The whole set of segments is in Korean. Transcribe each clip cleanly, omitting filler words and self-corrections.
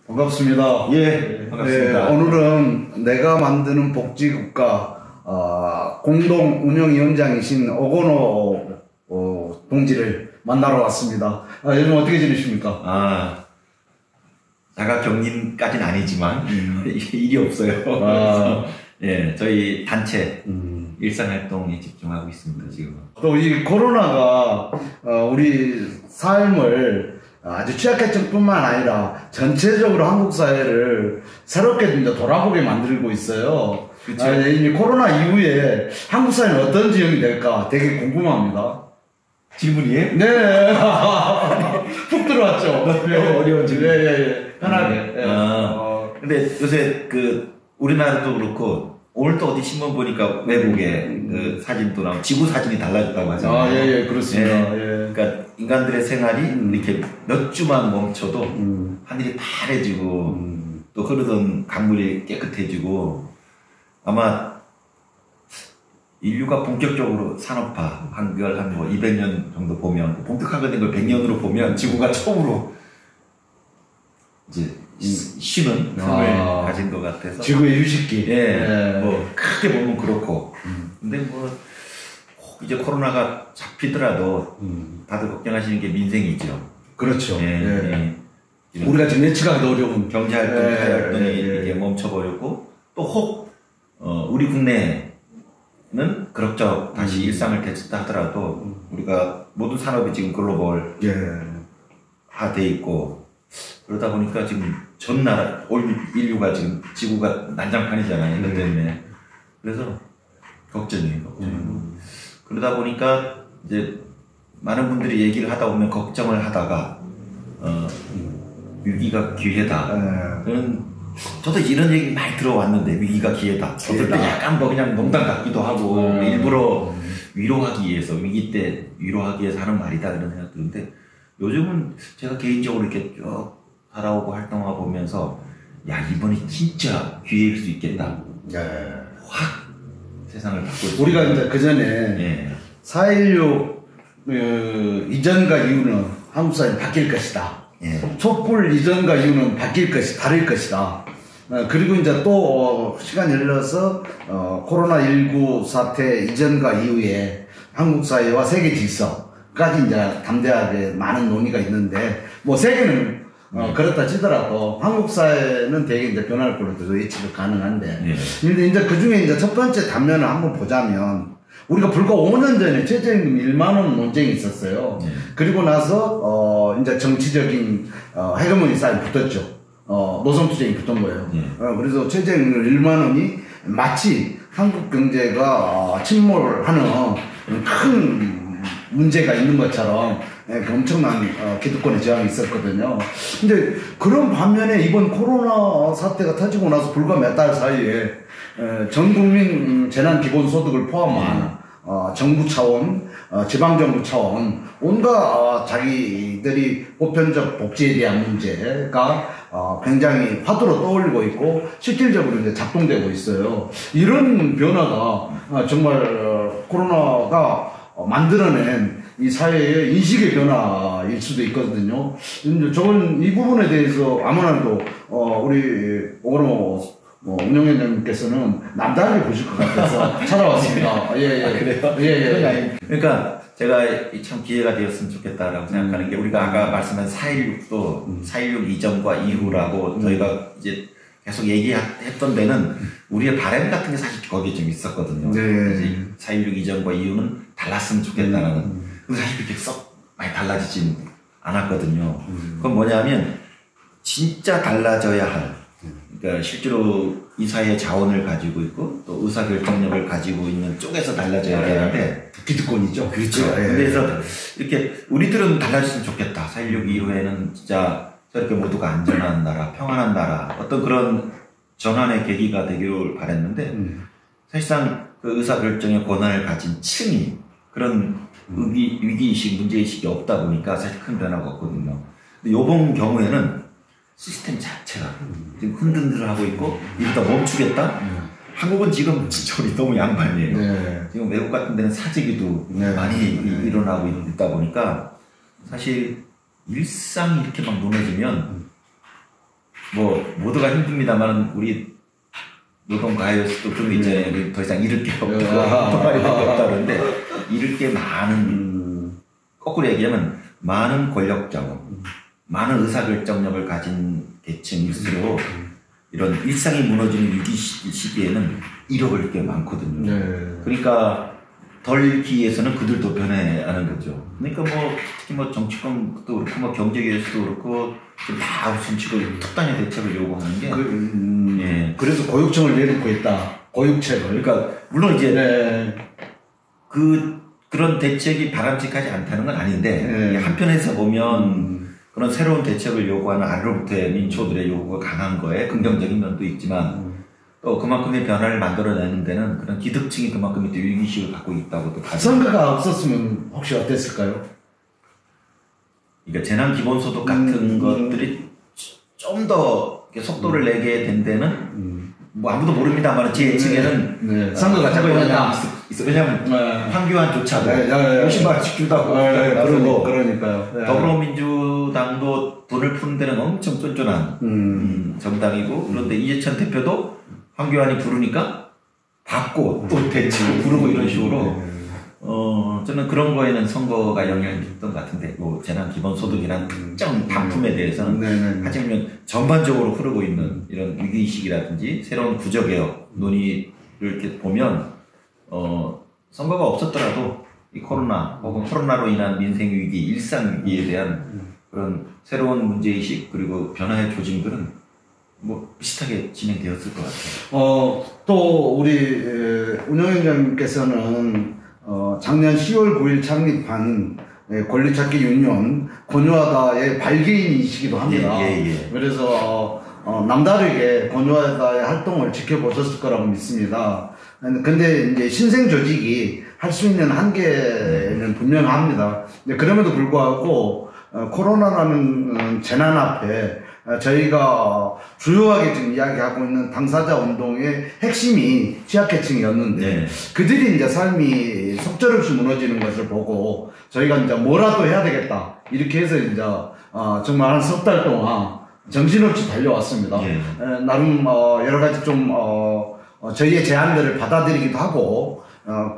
반갑습니다. 예, 반갑습니다. 네, 오늘은 내가 만드는 복지국가 공동운영위원장이신 오건호 동지를 만나러 왔습니다. 요즘 어떻게 지내십니까? 자가격리까지는 아니지만 일이 없어요. 예, 저희 단체 일상활동에 집중하고 있습니다, 지금. 또 이 코로나가 우리 삶을 아주 취약계층 뿐만 아니라 전체적으로 한국 사회를 새롭게 이제 돌아보게 만들고 있어요. 그렇죠. 이 코로나 이후에 한국 사회는 어떤 지형이 될까 되게 궁금합니다. 질문이에요? 네. 푹 들어왔죠. 어려운 질문. 예. 편하게. 근데 요새 우리나라도 그렇고 오늘 또 어디 신문 보니까 외국에 사진도 나오고 지구 사진이 달라졌다고 하잖아요. 예, 그렇습니다. 그러니까 인간들의 생활이 이렇게 몇 주만 멈춰도 하늘이 파래지고 또 흐르던 강물이 깨끗해지고 아마 인류가 본격적으로 산업화 한 200년 정도 보면 본격화가 된 걸 100년으로 보면 지구가 처음으로 이제 쉬는 삶을 가진 것 같아서 지구의 휴식기. 뭐 크게 보면 그렇고 근데 뭐 이제 코로나가 잡히더라도 다들 걱정하시는 게 민생이죠. 그렇죠. 우리가 지금 예측하기도 어려운 경제활동이 이게 멈춰버렸고 또 혹 우리 국내는 그럭저럭 다시 일상을 되찾다 하더라도 우리가 모든 산업이 지금 글로벌화 돼 있고 그러다 보니까 지금 전 나라 올 인류가 지금 지구가 난장판이잖아요. 이것 때문에. 그래서 걱정이에요. 그러다 보니까 이제 많은 분들이 얘기를 하다 보면 걱정을 하다가 위기가 기회다. 저도 이런 얘기 많이 들어왔는데 위기가 기회다. 어떨 때 약간 뭐 그냥 농담 같기도 하고 일부러 위로하기 위해서 위기 때 위로하기 위해서 하는 말이다 이런 생각 드는데 요즘은 제가 개인적으로 이렇게 쭉 살아오고 활동하고 보면서 야 이번이 진짜 기회일 수 있겠다. 확 세상을 바꾸고 우리가 이제 그 전에 4.16 이전과 이후는 한국 사회는 바뀔 것이다. 촛불 이전과 이후는 바뀔 것이 다를 것이다. 그리고 이제 또 시간이 흘러서 코로나19 사태 이전과 이후에 한국 사회와 세계 질서까지 이제 담대하게 많은 논의가 있는데 뭐 세계는 그렇다 치더라도 한국 사회는 되게 이제 변할 걸로 예측이 가능한데 근데 이제 그 중에 이제 첫 번째 단면을 한번 보자면 우리가 불과 5년 전에 최저임금 1만원 논쟁이 있었어요. 그리고 나서 이제 정치적인 헤게모니 싸움이 붙었죠. 노선투쟁이 붙은 거예요. 그래서 최저임금 1만원이 마치 한국 경제가 침몰하는 큰 문제가 있는 것처럼 엄청난 기득권의 저항이 있었거든요. 근데 그런 반면에 이번 코로나 사태가 터지고 나서 불과 몇 달 사이에 전 국민 재난기본소득을 포함한 정부 차원, 지방정부 차원 온갖 자기들이 보편적 복지에 대한 문제가 굉장히 화두로 떠올리고 있고 실질적으로 이제 작동되고 있어요. 이런 변화가 정말 코로나가 만들어낸 이 사회의 인식의 변화일 수도 있거든요. 저는 이 부분에 대해서 아무나도 우리 오건호 운영위원장님께서는 남다르게 보실 것 같아서 찾아왔습니다. 그래요? 그러니까 제가 참 기회가 되었으면 좋겠다라고 생각하는 게 우리가 아까 말씀한 4.16도 4.16 이전과 이후라고 저희가 이제 계속 얘기했던 데는 우리의 바람 같은 게 사실 거기에 좀 있었거든요. 4.16 이전과 이후는 달랐으면 좋겠다라는. 근데 사실 그렇게 썩 많이 달라지진 않았거든요. 그건 뭐냐면 진짜 달라져야 할, 그러니까 실제로 이 사회의 자원을 가지고 있고 또 의사결정력을 가지고 있는 쪽에서 달라져야 되는데 기득권이죠. 그렇죠. 그래서 이렇게 우리들은 달라졌으면 좋겠다. 4.16 이후에는 진짜 저렇게 모두가 안전한 나라, 평안한 나라, 어떤 그런 전환의 계기가 되기를 바랬는데 사실상 그 의사결정의 권한을 가진 층이 그런 위기의식, 문제의식이 없다 보니까 사실 큰 변화가 없거든요. 근데 이번 경우에는 시스템 자체가 지금 흔들흔들하고 있고 이러다 멈추겠다? 한국은 지금 진짜 우리 너무 양반이에요. 지금 외국 같은 데는 사재기도 많이 일어나고 있다 보니까 사실 일상이 이렇게 막 무너지면 뭐 모두가 힘듭니다만 우리 노동가요수도 그런 게 있잖아요. 더 이상 잃을 게 없다 그런데 잃을 게 많은 거꾸로 얘기하면 많은 권력자원, 많은 의사결정력을 가진 계층일수록 이런 일상이 무너지는 위기 시기에는 잃어버릴 게 많거든요. 네. 그러니까 덜 잃기 위해서는 그들도 변해야 하는 거죠. 그러니까 뭐 특히 뭐 정치권도 그렇고 뭐 경제계에서도 그렇고 다 웃음치고 특단의 대책을 요구하는 게 예. 그래서 고육청을 내놓고 있다. 고육책을. 그러니까 물론 이제 네. 그런 대책이 바람직하지 않다는 건 아닌데 한편에서 보면 그런 새로운 대책을 요구하는 아래로부터의 민초들의 요구가 강한 거에 긍정적인 면도 있지만 또 그만큼의 변화를 만들어내는 데는 그런 기득층이 그만큼의 또 위기의식을 갖고 있다고도 봐요. 선거가 없었으면 혹시 어땠을까요? 그러니까 재난기본소득 같은 것들이 좀 더 속도를 내게 된 데는 뭐 아무도 모릅니다만 제 예측에는 선거가 자꾸 있어. 왜냐하면 황교안조차도 50만 원씩 주다고 그러니까요. 더불어민주당도 돈을 푸는 데는 엄청 쫀쫀한 정당이고 그런데 이해찬 대표도 황교안이 부르니까 받고 또 대치고 부르고 이런 식으로 저는 그런 거에는 선거가 영향을 줬던 것 같은데 뭐 재난기본소득이라는 특정 단품에 대해서는 하지만 전반적으로 흐르고 있는 이런 위기의식이라든지 새로운 구조개혁 논의를 이렇게 보면 선거가 없었더라도 이 코로나 혹은 코로나로 인한 민생위기, 일상위기에 대한 그런 새로운 문제의식 그리고 변화의 조짐들은 뭐 비슷하게 진행되었을 것 같아요. 또 우리 운영위원장님께서는 작년 10월 9일 창립한 권리찾기 유니온 권유하다의 발기인이시기도 합니다. 그래서 남다르게 권유하다의 활동을 지켜보셨을 거라고 믿습니다. 근데 이제 신생 조직이 할 수 있는 한계는 분명합니다. 그럼에도 불구하고 코로나라는 재난 앞에 저희가 주요하게 지금 이야기하고 있는 당사자 운동의 핵심이 취약계층이었는데 그들이 이제 삶이 속절없이 무너지는 것을 보고 저희가 이제 뭐라도 해야 되겠다 이렇게 해서 이제 정말 한 석 달 동안 정신없이 달려왔습니다. 나름 여러 가지 좀 저희의 제안들을 받아들이기도 하고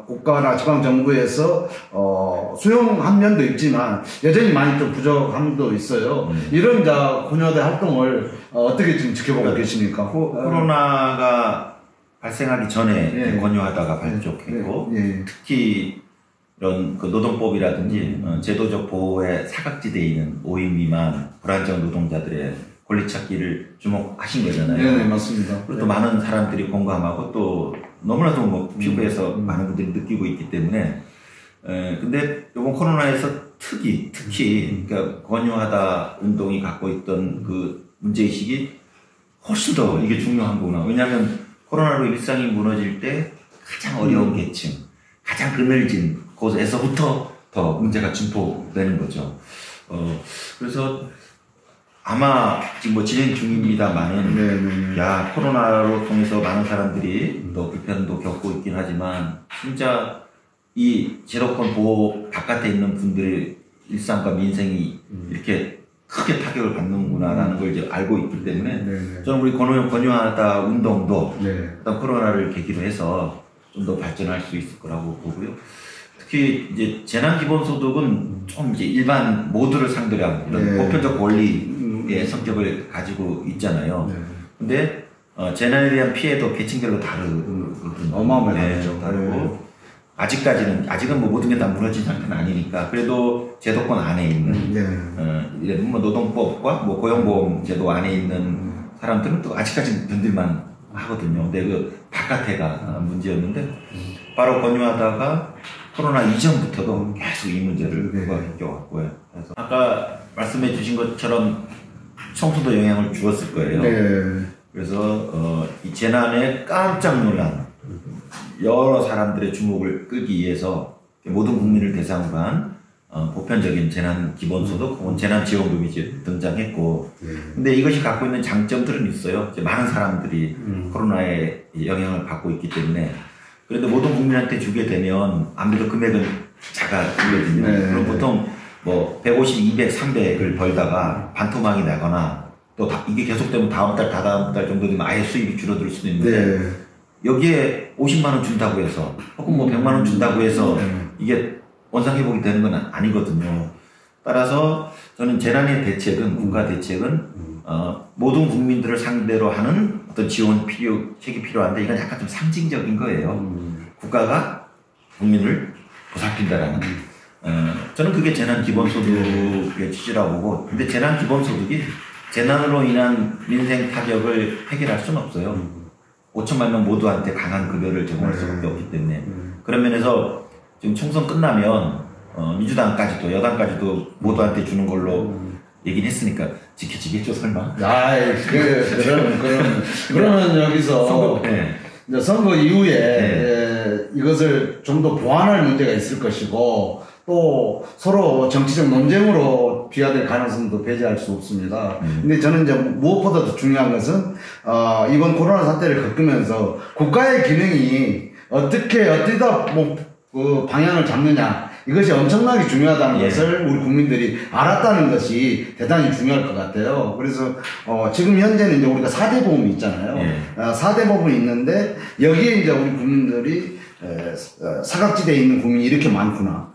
국가나 지방정부에서 수용한 면도 있지만 여전히 많이 좀 부족함도 있어요. 이런 권유하다 활동을 어떻게 지금 지켜보고 계십니까? 코로나가 발생하기 전에 권유하다가 발족했고 특히 이런 그 노동법이라든지 제도적 보호에 사각지대에 있는 5인 미만 불안정 노동자들의 권리찾기를 주목하신 거잖아요. 네, 맞습니다. 그리고 또 많은 사람들이 공감하고 또 너무나도 뭐 피부에서 많은 분들이 느끼고 있기 때문에 근데 이번 코로나에서 특히 그러니까 권유하다 운동이 갖고 있던 그 문제의식이 훨씬 더 이게 중요한 거구나. 왜냐하면 코로나로 일상이 무너질 때 가장 어려운 계층, 가장 그늘진 곳에서부터 더 문제가 증폭되는 거죠. 그래서 아마 지금 뭐 진행 중입니다만은 야 코로나로 통해서 많은 사람들이 또 불편도 겪고 있긴 하지만 진짜 이 제도권 보호 바깥에 있는 분들의 일상과 민생이 이렇게 크게 타격을 받는구나라는 걸 이제 알고 있기 때문에 저는 우리 권유하다 운동도 어떤 코로나를 계기로 해서 좀 더 발전할 수 있을 거라고 보고요. 특히 이제 재난기본소득은 좀 이제 일반 모두를 상대로 한 이런 보편적 권리의 성격을 가지고 있잖아요. 근데 재난에 대한 피해도 계층별로 다르거든요. 어마어마하게 다르고 아직은 뭐 모든 게 다 무너진 상태는 아니니까 그래도 제도권 안에 있는 예를 들면 뭐 노동법과 뭐 고용보험 제도 안에 있는 사람들은 또 아직까지 견딜만 하거든요. 근데 그 바깥에가 문제였는데 바로 권유하다가 코로나 이전부터도 계속 이 문제를 부각해왔고요. 그래서 아까 말씀해 주신 것처럼 청소도 영향을 주었을 거예요. 그래서 이 재난에 깜짝 놀란 여러 사람들의 주목을 끌기 위해서 모든 국민을 대상으로 한 보편적인 재난기본소득 혹은 재난지원금이 이제 등장했고 근데 이것이 갖고 있는 장점들은 있어요. 이제 많은 사람들이 코로나에 영향을 받고 있기 때문에 그래도 모든 국민한테 주게 되면 아무래도 금액은 작아지거든요. 그럼 보통 뭐 150, 200, 300을 벌다가 반토막이 나거나 이게 계속되면 다음 달, 다다음 달 정도 되면 아예 수입이 줄어들 수도 있는데 네. 여기에 50만 원 준다고 해서 혹은 뭐 100만 원 준다고 해서 이게 원상회복이 되는 건 아니거든요. 따라서 저는 재난의 대책은 국가 대책은 모든 국민들을 상대로 하는 어떤 지원책이 필요한데 이건 약간 좀 상징적인 거예요. 국가가 국민을 보살핀다라는. 저는 그게 재난 기본소득의 취지라고 보고, 근데 재난 기본소득이 재난으로 인한 민생 타격을 해결할 수는 없어요. 5천만 명 모두한테 강한 급여를 제공할 수밖에 없기 때문에. 그런 면에서 지금 총선 끝나면 민주당까지도 여당까지도 모두한테 주는 걸로 얘기는 했으니까 지켜지겠죠, 설마? 그러면 여기서 선거, 네. 이제 선거 이후에 이것을 좀 더 보완할 문제가 있을 것이고, 또 서로 정치적 논쟁으로 비화될 가능성도 배제할 수 없습니다. 근데 저는 이제 무엇보다도 중요한 것은 이번 코로나 사태를 겪으면서 국가의 기능이 어디다 그 방향을 잡느냐, 이것이 엄청나게 중요하다는 것을 우리 국민들이 알았다는 것이 대단히 중요할 것 같아요. 그래서 지금 현재는 이제 우리가 4대 보험이 있잖아요. 4대 보험이 있는데 여기에 이제 우리 국민들이 사각지대에 있는 국민이 이렇게 많구나.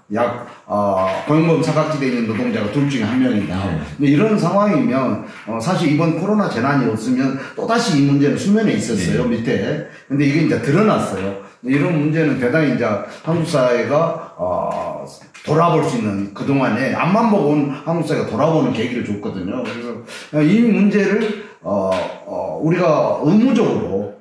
고용보험 사각지대에 있는 노동자가 둘 중에 한 명이다. 근데 이런 상황이면 사실 이번 코로나 재난이 없으면 또다시 이 문제는 수면에 있었어요. 밑에. 근데 이게 이제 드러났어요. 이런 문제는 대단히 이제 한국 사회가 돌아볼 수 있는, 그동안에 앞만 보고 온 한국 사회가 돌아보는 계기를 줬거든요. 그래서 이 문제를 우리가 의무적으로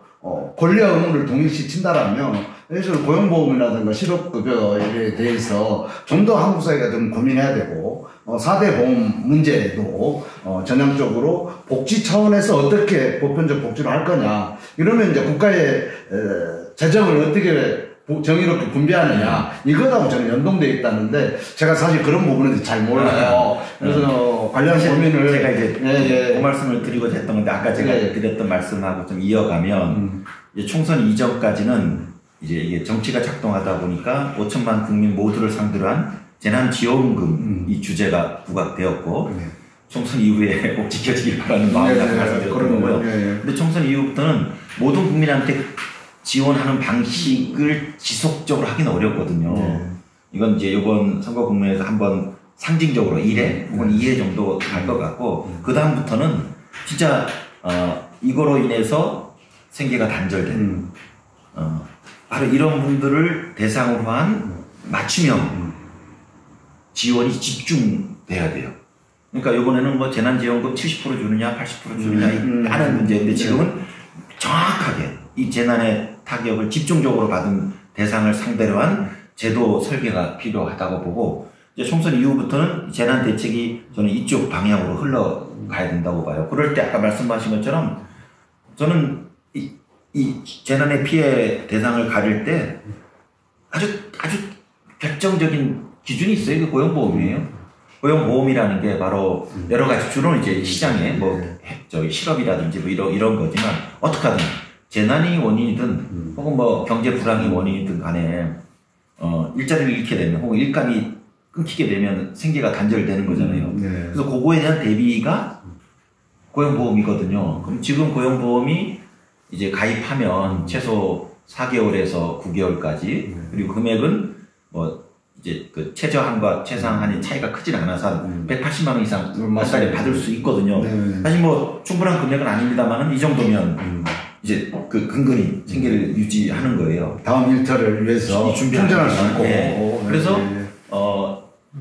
권리와 의무를 동일시 친다라면 그래서 고용보험이라든가 실업급여에 대해서 좀 더 한국 사회가 좀 고민해야 되고, 4대 보험 문제도 전향적으로 복지 차원에서 어떻게 보편적 복지를 할 거냐, 이러면 이제 국가의 재정을 어떻게 정의롭게 분배하느냐, 이거하고 저는 연동되어 있다는데, 제가 사실 그런 부분에 잘 몰라요. 그래서 관련 고민을. 제가 이제 그 말씀을 드리고자 했던 건데, 아까 제가 드렸던 말씀하고 좀 이어가면, 이제 총선 이전까지는 이제 이게 정치가 작동하다 보니까 5천만 국민 모두를 상대로 한 재난지원금 이 주제가 부각되었고, 총선 이후에 꼭 지켜지길 바라는 마음을 말씀드렸던 거고요. 근데 총선 이후부터는 모든 국민한테 지원하는 방식을 지속적으로 하기는 어렵거든요. 이건 이제 이번 선거 국면에서 한번 상징적으로 1회 혹은 2회 정도 갈 것 같고, 그 다음부터는 진짜 이거로 인해서 생계가 단절된 바로 이런 분들을 대상으로 한 맞춤형 지원이 집중돼야 돼요. 그러니까 이번에는 뭐 재난지원금 70% 주느냐 80% 주느냐 다른 문제인데, 지금은 정확하게 이 재난의 타격을 집중적으로 받은 대상을 상대로 한 제도 설계가 필요하다고 보고, 이제 총선 이후부터는 재난 대책이 저는 이쪽 방향으로 흘러가야 된다고 봐요. 그럴 때 아까 말씀하신 것처럼 저는 이 재난의 피해 대상을 가릴 때 아주 결정적인 기준이 있어요. 그 고용보험이에요. 고용보험이라는 게 바로 여러 가지, 주로 이제 시장에 실업이라든지 이런 거지만, 어떻게 하든 재난이 원인이든 혹은 뭐 경제 불황이 원인이든 간에 일자리를 잃게 되면 혹은 일감이 끊기게 되면 생계가 단절되는 거잖아요. 그래서 그거에 대한 대비가 고용보험이거든요. 그럼 지금 고용보험이 이제 가입하면 최소 4개월에서 9개월까지, 그리고 금액은 뭐 이제 그 최저한과 최상한이 차이가 크진 않아서 한 180만 원 이상 한 달에 받을 수 있거든요. 사실 뭐 충분한 금액은 아닙니다만은 이 정도면 이제 그 근근히 생계를 유지하는 거예요. 다음 일터를 위해서 충전할 수 있고. 그래서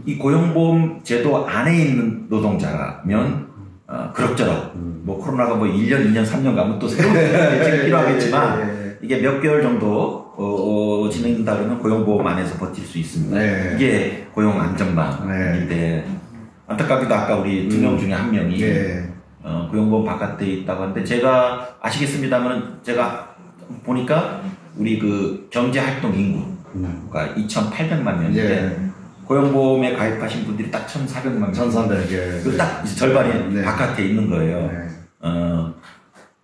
이 고용보험 제도 안에 있는 노동자라면 그럭저럭 뭐 코로나가 뭐 1년, 2년, 3년 가면 또 새로운 대책이 필요하겠지만 이게 몇 개월 정도 진행된다 그러면 고용보험 안에서 버틸 수 있습니다. 이게 고용 안전망인데, 안타깝게도 아까 우리 2명 중에 1명이 고용보험 바깥에 있다고 하는데, 제가 아시겠습니다만 제가 보니까 우리 그 경제활동 인구가 2,800만 명인데 고용보험에 가입하신 분들이 딱 1,400만 명. 1,400개. 딱 절반이 바깥에 있는 거예요.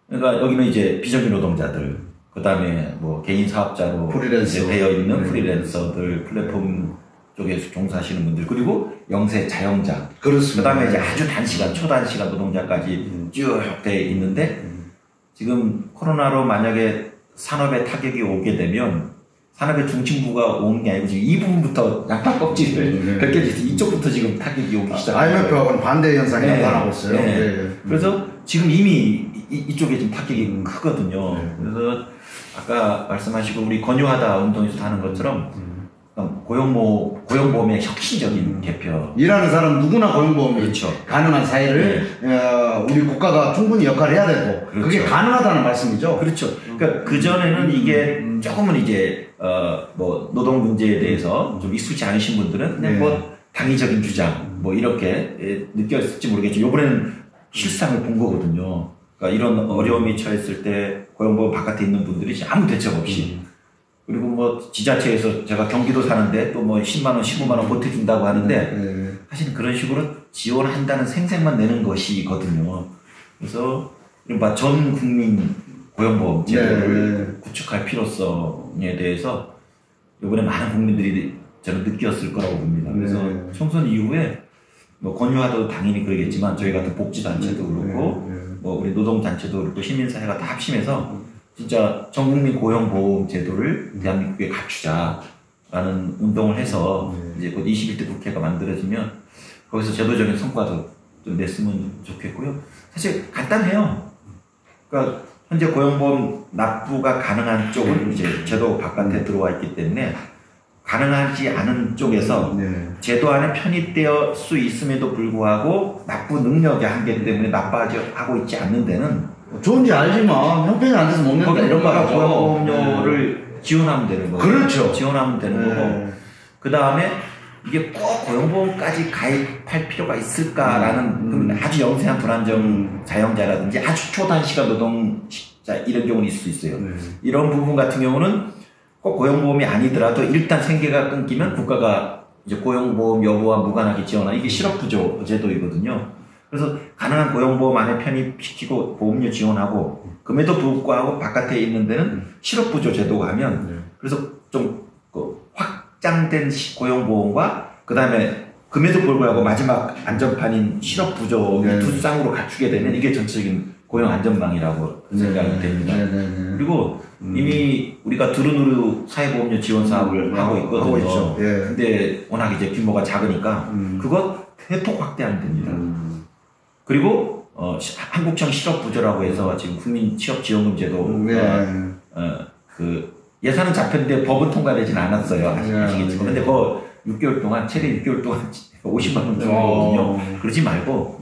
그러니까 여기는 이제 비정규 노동자들, 그 다음에 뭐 개인 사업자로 프리랜서 되어 있는 프리랜서들, 플랫폼 쪽에서 종사하시는 분들, 그리고 영세 자영자, 그렇습니다. 그다음에 이제 아주 단시간, 초단시간 노동자까지 쭉 돼 있는데, 지금 코로나로 만약에 산업에 타격이 오게 되면 산업의 중심부가 오는 게 아니고 지금 이 부분부터 양파 껍질을 벗겨지서 이쪽부터 지금 타격이 오기 시작합니다. IMF하고는 반대 현상이 나타나고 있어요. 네. 그래서 지금 이미 이쪽에 지금 타격이 크거든요. 그래서 아까 말씀하시고 우리 권유하다 운동에서 하는 것처럼 고용보험의 혁신적인 개편. 일하는 사람 누구나 고용보험이 그렇죠. 가능한 사회를 우리 국가가 충분히 역할을 해야 되고 그렇죠. 그게 가능하다는 말씀이죠. 그렇죠. 그러니까 그 전에는 이게 조금은 이제 뭐 노동 문제에 대해서 좀 익숙지 않으신 분들은 그냥 뭐 당위적인 주장 뭐 이렇게 느꼈을지 모르겠죠. 이번에는 실상을 본 거거든요. 그러니까 이런 어려움이 처했을 때 고용보험 바깥에 있는 분들이 아무 대책 없이. 그리고 뭐 지자체에서 제가 경기도 사는데 또 뭐 10만 원, 15만 원 보태준다고 하는데 사실은 그런 식으로 지원한다는 생색만 내는 것이거든요. 그래서 이른바 전 국민 고용보험 제도를 구축할 필요성에 대해서 이번에 많은 국민들이 저는 느꼈을 거라고 봅니다. 그래서 총선 이후에 뭐 권유하도 당연히 그러겠지만 저희 같은 복지단체도 그렇고 뭐 우리 노동단체도 그렇고 시민사회가 다 합심해서 진짜 전국민 고용보험 제도를 대한민국에 갖추자라는 운동을 해서 이제 곧 21대 국회가 만들어지면 거기서 제도적인 성과도 좀 냈으면 좋겠고요. 사실 간단해요. 그러니까 현재 고용보험 납부가 가능한 쪽은 이제 제도 바깥에 들어와 있기 때문에 가능하지 않은 쪽에서 제도 안에 편입되어 수 있음에도 불구하고 납부 능력의 한계 때문에 납부하고 있지 않는 데는 좋은지 알지만 형편이 안 돼서 못 낸다 이런 말이죠. 고용보험료를 지원하면 되는 거고. 그렇죠. 지원하면 되는 거고. 그 다음에 이게 꼭 고용보험까지 가입할 필요가 있을까라는 아주 영세한 불안정 자영자라든지 아주 초단시간 노동자 이런 경우는 있을 수 있어요. 이런 부분 같은 경우는 꼭 고용보험이 아니더라도 일단 생계가 끊기면 국가가 이제 고용보험 여부와 무관하게 지원하는 이게 실업부조 제도이거든요. 그래서 가능한 고용보험 안에 편입시키고 보험료 지원하고 그럼에도 불구하고 바깥에 있는 데는 실업부조 제도가 하면 그래서 좀 확장된 고용보험과 그 다음에 그럼에도 불구하고 마지막 안전판인 실업부조 두 쌍으로 갖추게 되면 이게 전체적인 고용안전망이라고 생각이 됩니다. 그리고 이미 우리가 두루누루 사회보험료 지원 사업을 하고 있거든요. 근데 워낙 이제 규모가 작으니까 그것 대폭 확대하면 됩니다. 그리고 한국청 실업부조라고 해서 지금 국민 취업지원금 제도 그 예산은 잡혔는데 법은 통과되진 않았어요. 아시겠지만 근데 그 6개월 동안 최대 6개월 동안 50만 원 주는 거거든요. 그러지 말고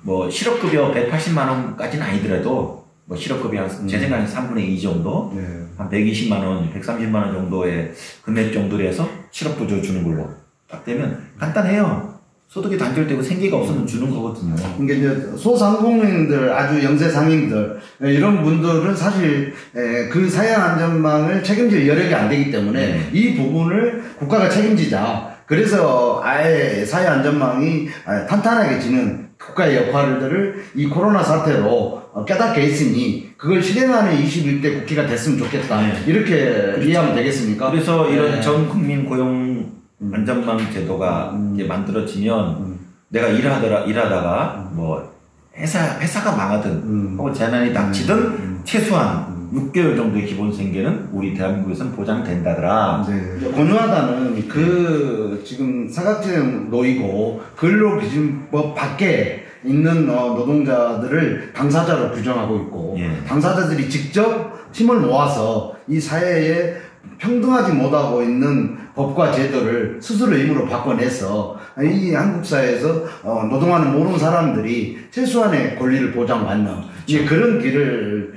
뭐 실업급여 180만 원까지는 아니더라도 뭐 실업급여 제 생각엔 3분의 2 정도 한 120만 원, 130만 원 정도의 금액 정도로 해서 실업부조 주는 걸로 딱 되면 간단해요. 소득이 단절되고 생계가 없으면 주는 거거든요. 그러니까 이제 소상공인들, 아주 영세 상인들 이런 분들은 사실 그 사회 안전망을 책임질 여력이 안 되기 때문에 이 부분을 국가가 책임지자. 그래서 아예 사회 안전망이 탄탄하게 지는 국가의 역할들을 이 코로나 사태로 깨닫게 했으니 그걸 실행하는 21대 국회가 됐으면 좋겠다. 이렇게 그렇죠. 이해하면 되겠습니까? 그래서 이런 전 국민 고용 안전망 제도가 이제 만들어지면 내가 일하다가 뭐 회사가 망하든 혹은 재난이 닥치든 최소한 6개월 정도의 기본 생계는 우리 대한민국에서는 보장된다더라. 권유하다는 그 지금 사각지대 놓이고 근로기준법 밖에 있는 노동자들을 당사자로 규정하고 있고 당사자들이 직접 힘을 모아서 이 사회에 평등하지 못하고 있는 법과 제도를 스스로 힘으로 바꿔내서 이 한국 사회에서 노동하는 모든 사람들이 최소한의 권리를 보장받는 이제 그런 길을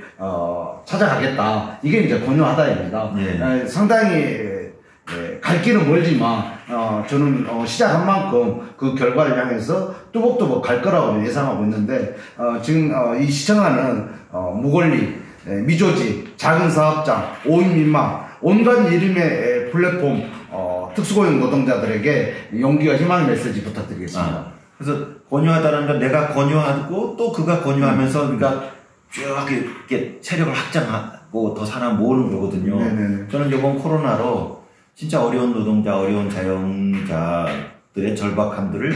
찾아가겠다. 이게 이제 권유하다입니다. 상당히 갈 길은 멀지만 저는 시작한 만큼 그 결과를 향해서 뚜벅뚜벅 갈 거라고 예상하고 있는데 지금 이 시청하는 무권리, 미조직, 작은 사업장, 5인 미만 온갖 이름의 플랫폼 특수고용 노동자들에게 용기와 희망의 메시지 부탁드리겠습니다. 그래서 권유하다는 건 내가 권유하고 또 그가 권유하면서 그러니까 쭉 이렇게 세력을 확장하고 더 사람 모으는 거거든요. 저는 이번 코로나로 진짜 어려운 노동자, 어려운 자영자들의 절박함들을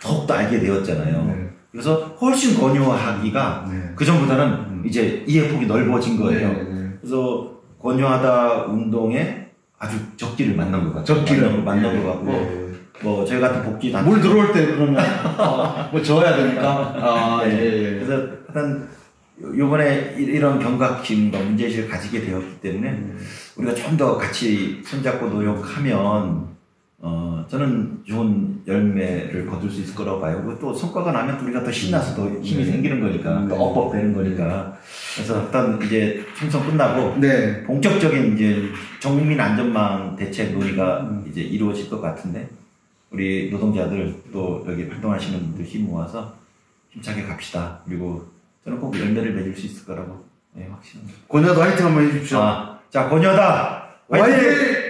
더욱더 알게 되었잖아요. 네. 그래서 훨씬 권유하기가 네. 그전보다는 이제 이해폭이 넓어진 거예요. 네. 그래서 권유하다 운동에 아주 적기를 만난 것 같아요. 만난 것 같고, 뭐 저희 같은 복지 단체 물 들어올 때 그러면 뭐 저어야 되니까. 예. 그래서 하여튼 요번에 이런 경각심과 문제의식을 가지게 되었기 때문에 우리가 좀 더 같이 손잡고 노력하면 저는 좋은 열매를 거둘 수 있을 거라고 봐요. 그리고 또 성과가 나면 우리가 더 신나서 더 힘이 생기는 거니까, 또 업법되는 거니까. 그래서 일단 이제 총선 끝나고 본격적인 이제 전국민 안전망 대책 논의가 이제 이루어질 것 같은데, 우리 노동자들 또 여기 활동하시는 분들 힘 모아서 힘차게 갑시다. 그리고 저는 꼭 열매를 맺을 수 있을 거라고 확신합니다. 권여도 화이팅 한번 해주십시오. 자, 권여다 화이팅!